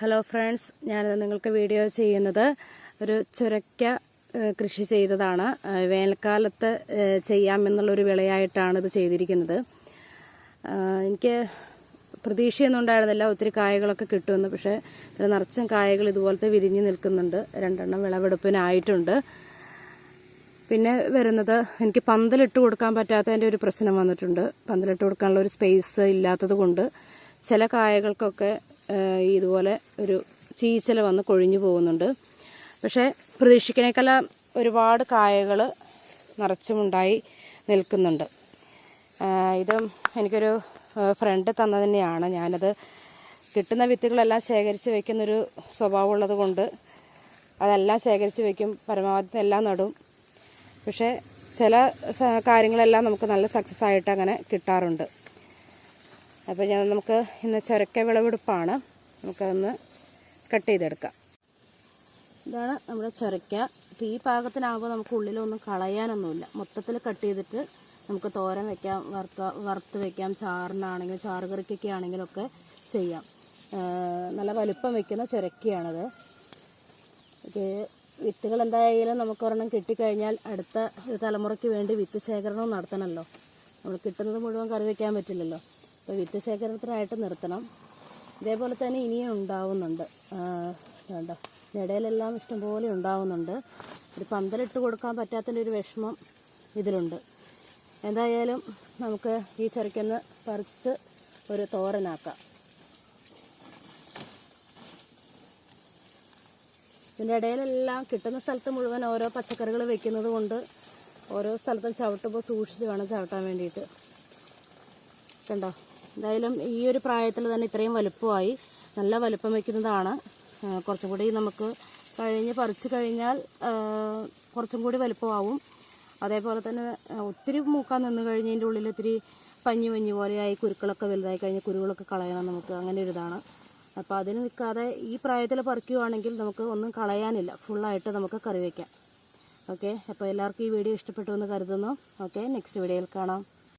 Hello friends, ഞാനിത് നിങ്ങൾക്ക് video ചെയ്യുന്നത് ഒരു ചുരക്ക കൃഷി ചെയ്തതാണ്. വേനൽക്കാലത്ത് ചെയ്യാമെന്നുള്ളൊരു വിളയായിട്ടാണ് ഇത് ചെയ്തിരിക്കുന്നത്. എനിക്ക് പ്രതീക്ഷയൊന്നും ഉണ്ടായിരുന്നില്ല ഒത്തിരി കായകളൊക്കെ കിട്ടുമെന്ന്. പക്ഷേ ഇതിൽ നിറച്ചും കായകൾ ഇതുപോലത്തെ വിരിഞ്ഞ് നിൽക്കുന്നുണ്ട്. 2 വിളവെടുപ്പിനായിട്ടുണ്ട്. പിന്നെ വരുന്നത്, എനിക്ക് പന്തലിട്ട് കൊടുക്കാൻ പറ്റാത്തതിൻ്റെ ഒരു പ്രശ്നം വന്നിട്ടുണ്ട്. പന്തലിട്ട് കൊടുക്കാനുള്ള ഒരു സ്പേസ് ഇല്ലാത്തത് കൊണ്ട് ചില കായകൾക്കൊക്കെ ഇതുപോലെ ഒരു ചീച്ചൽ വന്ന് കൊഴിഞ്ഞു പോകുന്നുണ്ട്. പക്ഷേ പ്രതീക്ഷിക്കണേക്കെല്ലാം ഒരുപാട് കായകൾ നിറച്ചുമുണ്ടായി നിൽക്കുന്നുണ്ട്. ഇത് എനിക്കൊരു ഫ്രണ്ട് തന്നതന്നെയാണ്. ഞാനത് കിട്ടുന്ന വിത്തുകളെല്ലാം ശേഖരിച്ച് വയ്ക്കുന്നൊരു സ്വഭാവമുള്ളത് കൊണ്ട് അതെല്ലാം ശേഖരിച്ച് വയ്ക്കും, പരമാവധി എല്ലാം നടും. പക്ഷേ ചില കാര്യങ്ങളെല്ലാം നമുക്ക് നല്ല സക്സസ് ആയിട്ട് അങ്ങനെ കിട്ടാറുണ്ട്. അപ്പോൾ നമുക്ക് ഇന്ന് ചുരക്ക വിളവെടുപ്പാണ്. നമുക്കതൊന്ന് കട്ട് ചെയ്തെടുക്കാം. ഇതാണ് നമ്മുടെ ചുരക്ക. അപ്പോൾ ഈ പാകത്തിനാകുമ്പോൾ നമുക്ക് ഉള്ളിലൊന്നും കളയാനൊന്നുമില്ല. മൊത്തത്തിൽ കട്ട് ചെയ്തിട്ട് നമുക്ക് തോരൻ വയ്ക്കാം, വറുത്ത് വയ്ക്കാം, ചാറിനാണെങ്കിലും ചാറുകറിക്കൊക്കെ ആണെങ്കിലൊക്കെ ചെയ്യാം. നല്ല വലുപ്പം വയ്ക്കുന്ന ചുരക്കയാണത്. വിത്തുകൾ എന്തായാലും നമുക്ക് ഒരെണ്ണം കിട്ടിക്കഴിഞ്ഞാൽ അടുത്ത ഒരു തലമുറയ്ക്ക് വേണ്ടി വിത്ത് ശേഖരണവും നടത്തണമല്ലോ. നമ്മൾ കിട്ടുന്നത് മുഴുവൻ കറി വയ്ക്കാൻ പറ്റില്ലല്ലോ. അപ്പോൾ വിത്ത് ശേഖരണത്തിനായിട്ട് നിർത്തണം. ഇതേപോലെ തന്നെ ഇനിയും ഉണ്ടാവുന്നുണ്ട്. വേണ്ട ഇടയിലെല്ലാം ഇഷ്ടംപോലെ ഉണ്ടാവുന്നുണ്ട്. ഒരു പന്തലിട്ട് കൊടുക്കാൻ പറ്റാത്തതിൻ്റെ ഒരു വിഷമം ഇതിലുണ്ട്. എന്തായാലും നമുക്ക് ഈ ചുരക്കൊന്ന് പറിച്ച് ഒരു തോരനാക്കാം. ഇതിൻ്റെ ഇടയിലെല്ലാം കിട്ടുന്ന സ്ഥലത്ത് മുഴുവൻ ഓരോ പച്ചക്കറികൾ വെക്കുന്നത് കൊണ്ട് ഓരോ സ്ഥലത്തും ചവിട്ടുമ്പോൾ സൂക്ഷിച്ച് വേണം ചവിട്ടാൻ വേണ്ടിയിട്ട്. കണ്ടോ, എന്തായാലും ഈ ഒരു പ്രായത്തിൽ തന്നെ ഇത്രയും വലുപ്പമായി. നല്ല വലുപ്പം വയ്ക്കുന്നതാണ്. കുറച്ചും കൂടി നമുക്ക് പറിച്ചു കഴിഞ്ഞാൽ കുറച്ചും കൂടി വലുപ്പമാവും. അതേപോലെ തന്നെ ഒത്തിരി മൂക്കാൻ നിന്ന് കഴിഞ്ഞതിൻ്റെ ഉള്ളിൽ ഇത്തിരി പഞ്ഞു പോലെയായി കുരുക്കളൊക്കെ വലുതായി കഴിഞ്ഞ് കുരുകളൊക്കെ കളയണം നമുക്ക്. അങ്ങനെ ഒരു ഇതാണ്. അപ്പോൾ അതിന് നിൽക്കാതെ ഈ പ്രായത്തിൽ പറിക്കുകയാണെങ്കിൽ നമുക്ക് ഒന്നും കളയാനില്ല, ഫുള്ളായിട്ട് നമുക്ക് കറി വയ്ക്കാം. ഓക്കെ, അപ്പോൾ എല്ലാവർക്കും ഈ വീഡിയോ ഇഷ്ടപ്പെട്ടു എന്ന് കരുതുന്നു. ഓക്കെ, നെക്സ്റ്റ് വീഡിയോയിൽ കാണാം.